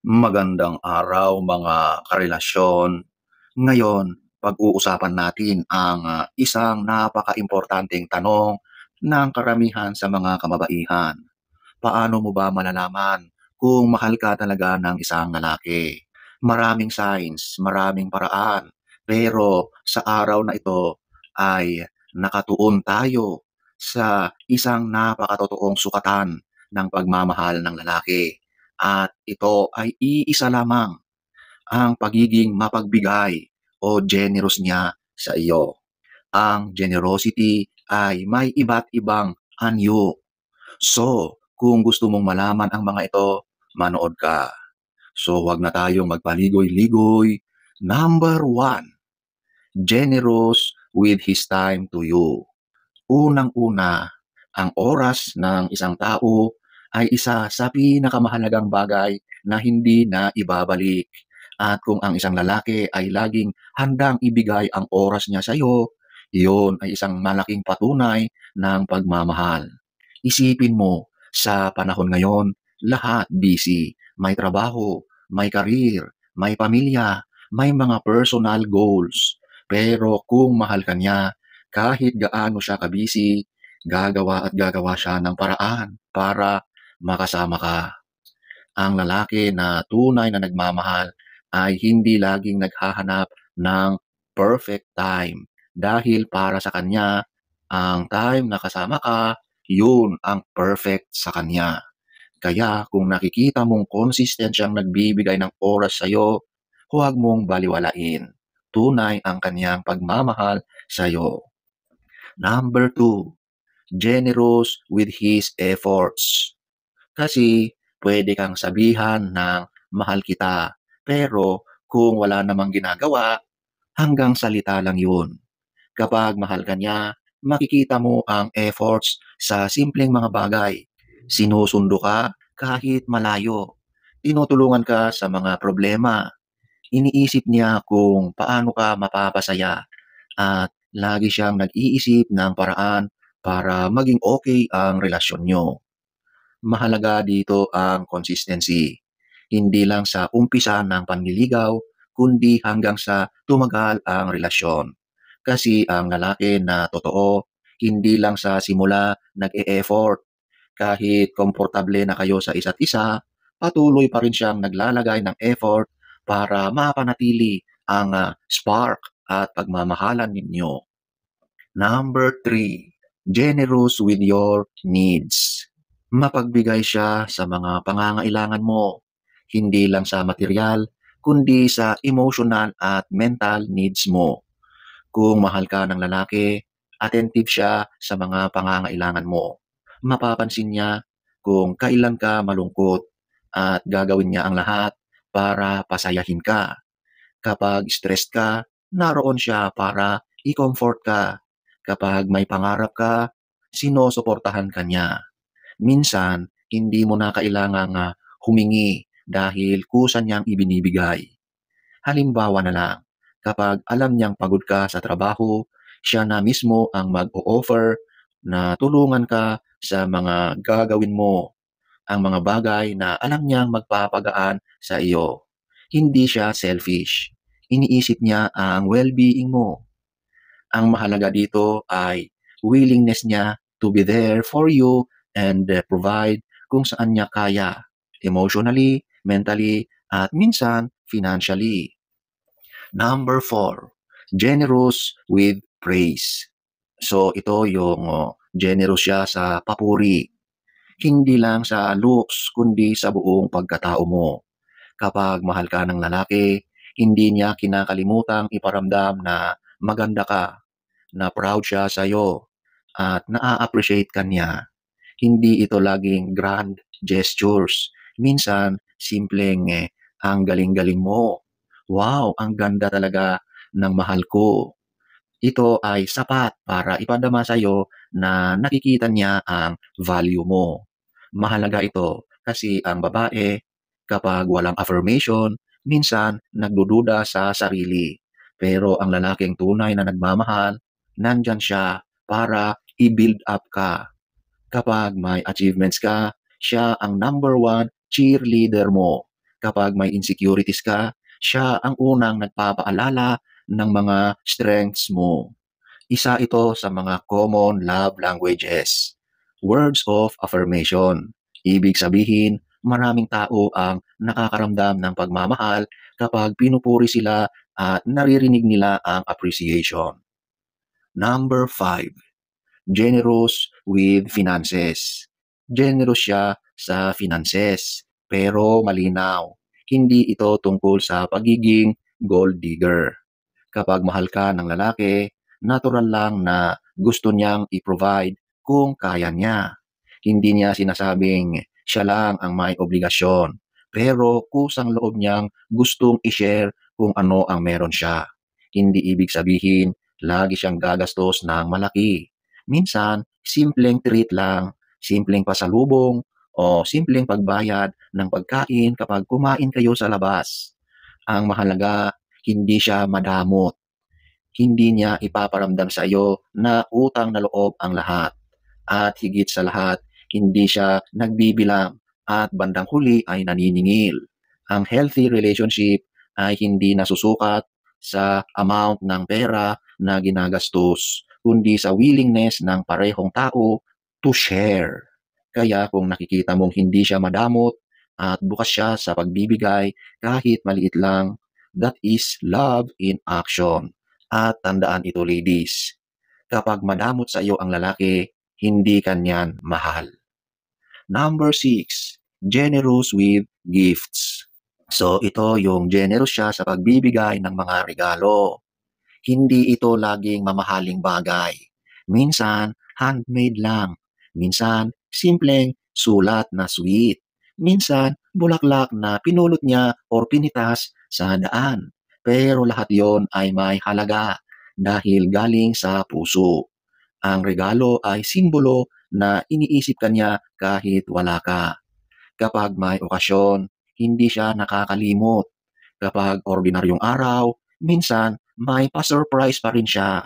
Magandang araw mga karelasyon. Ngayon, pag-uusapan natin ang isang napakaimportanteng tanong ng karamihan sa mga kababaihan. Paano mo ba malalaman kung mahal ka talaga ng isang lalaki? Maraming signs, maraming paraan, pero sa araw na ito ay nakatuon tayo sa isang napakatotoong sukatan ng pagmamahal ng lalaki. At ito ay iisa lamang, ang pagiging mapagbigay o generous niya sa iyo. Ang generosity ay may iba't ibang anyo. So, kung gusto mong malaman ang mga ito, manood ka. So, wag na tayong magpaligoy-ligoy. Number one, generous with his time to you. Unang-una, ang oras ng isang tao ay isa sa pinakamahalagang bagay na hindi na ibabalik. At kung ang isang lalaki ay laging handang ibigay ang oras niya sa iyo, iyon ay isang malaking patunay ng pagmamahal. Isipin mo, sa panahon ngayon, lahat busy. May trabaho, may career, may pamilya, may mga personal goals. Pero kung mahal ka niya, kahit gaano siya kabisi, gagawa at gagawa siya ng paraan para makasama ka. Ang lalaki na tunay na nagmamahal ay hindi laging naghahanap ng perfect time dahil para sa kanya, ang time na kasama ka, yun ang perfect sa kanya. Kaya kung nakikita mong consistent siyang nagbibigay ng oras sa'yo, huwag mong baliwalain. Tunay ang kanyang pagmamahal sa'yo. Number two, generous with his efforts. Kasi pwede kang sabihan ng mahal kita, pero kung wala namang ginagawa, hanggang salita lang yun. Kapag mahal ka niya, makikita mo ang efforts sa simpleng mga bagay. Sinusundo ka kahit malayo. Tinutulungan ka sa mga problema. Iniisip niya kung paano ka mapapasaya at lagi siyang nag-iisip ng paraan para maging okay ang relasyon nyo. Mahalaga dito ang consistency. Hindi lang sa umpisa ng panliligaw, kundi hanggang sa tumagal ang relasyon. Kasi ang lalaki na totoo, hindi lang sa simula nag-e-effort. Kahit komportable na kayo sa isa't isa, patuloy pa rin siyang naglalagay ng effort para mapanatili ang spark at pagmamahalan ninyo. Number three, generous with your needs. Mapagbigay siya sa mga pangangailangan mo, hindi lang sa material, kundi sa emotional at mental needs mo. Kung mahal ka ng lalaki, attentive siya sa mga pangangailangan mo. Mapapansin niya kung kailan ka malungkot at gagawin niya ang lahat para pasayahin ka. Kapag stressed ka, naroon siya para i-comfort ka. Kapag may pangarap ka, sinusuportahan ka niya. Minsan, hindi mo na kailangang humingi dahil kusa niyang ibinibigay. Halimbawa na lang, kapag alam niyang pagod ka sa trabaho, siya na mismo ang mag-o-offer na tulungan ka sa mga gagawin mo, ang mga bagay na alam niyang magpapagaan sa iyo. Hindi siya selfish. Iniisip niya ang well-being mo. Ang mahalaga dito ay willingness niya to be there for you and provide kung saan niya kaya, emotionally, mentally, at minsan financially. Number four, generous with praise. So ito yung generous siya sa papuri. Hindi lang sa looks, kundi sa buong pagkatao mo. Kapag mahal ka ng lalaki, hindi niya kinakalimutang iparamdam na maganda ka, na proud siya sa iyo, at na-appreciate ka niya. Hindi ito laging grand gestures. Minsan, simpleng ang galing-galing mo. Wow, ang ganda talaga ng mahal ko. Ito ay sapat para ipadama sa iyo na nakikita niya ang value mo. Mahalaga ito kasi ang babae, kapag walang affirmation, minsan nagdududa sa sarili. Pero ang lalaking tunay na nagmamahal, nandyan siya para i-build up ka. Kapag may achievements ka, siya ang number one cheerleader mo. Kapag may insecurities ka, siya ang unang nagpapaalala ng mga strengths mo. Isa ito sa mga common love languages. Words of affirmation. Ibig sabihin, maraming tao ang nakakaramdam ng pagmamahal kapag pinupuri sila at naririnig nila ang appreciation. Number 5, generous with finances. Generous siya sa finances, pero malinaw. Hindi ito tungkol sa pagiging gold digger. Kapag mahal ka ng lalaki, natural lang na gusto niyang i-provide kung kaya niya. Hindi niya sinasabing siya lang ang may obligasyon, pero kusang loob niyang gustong i-share kung ano ang meron siya. Hindi ibig sabihin lagi siyang gagastos ng malaki. Minsan, simpleng treat lang, simpleng pasalubong, o simpleng pagbayad ng pagkain kapag kumain kayo sa labas. Ang mahalaga, hindi siya madamot. Hindi niya ipaparamdam sa iyo na utang na loob ang lahat. At higit sa lahat, hindi siya nagbibilang at bandang huli ay naniningil. Ang healthy relationship ay hindi nasusukat sa amount ng pera na ginagastos, kundi sa willingness ng parehong tao to share. Kaya kung nakikita mong hindi siya madamot at bukas siya sa pagbibigay kahit maliit lang, that is love in action. At tandaan ito, ladies, kapag madamot sa iyo ang lalaki, hindi kanyan mahal. Number 6, generous with gifts. So ito yung generous siya sa pagbibigay ng mga regalo. Hindi ito laging mamahaling bagay. Minsan, handmade lang. Minsan, simpleng sulat na sweet. Minsan, bulaklak na pinulot niya or pinitas sa daan. Pero lahat yon ay may halaga dahil galing sa puso. Ang regalo ay simbolo na iniisip ka niya kahit wala ka. Kapag may okasyon, hindi siya nakakalimot. Kapag ordinaryong araw, minsan may pa-surprise pa rin siya.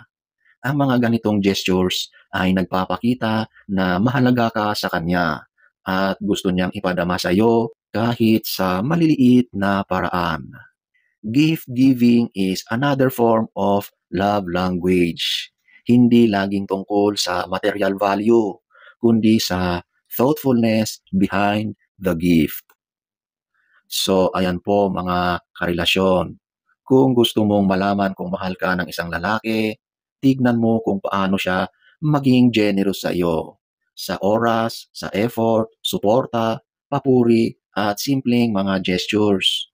Ang mga ganitong gestures ay nagpapakita na mahalaga ka sa kanya at gusto niyang ipadama sa iyo kahit sa maliliit na paraan. Gift giving is another form of love language. Hindi laging tungkol sa material value, kundi sa thoughtfulness behind the gift. So, ayan po mga karelasyon. Kung gusto mong malaman kung mahal ka ng isang lalaki, tignan mo kung paano siya maging generous sa iyo. Sa oras, sa effort, suporta, papuri, at simpleng mga gestures.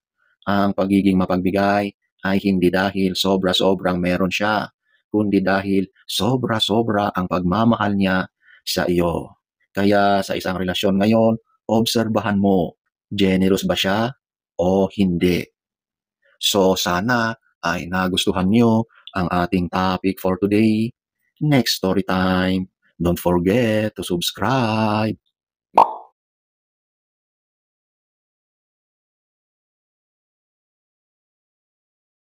Ang pagiging mapagbigay ay hindi dahil sobra-sobrang meron siya, kundi dahil sobra-sobra ang pagmamahal niya sa iyo. Kaya sa isang relasyon ngayon, obserbahan mo, generous ba siya o hindi? So sana ay nagustuhan nyo ang ating topic for today. Next story time, don't forget to subscribe.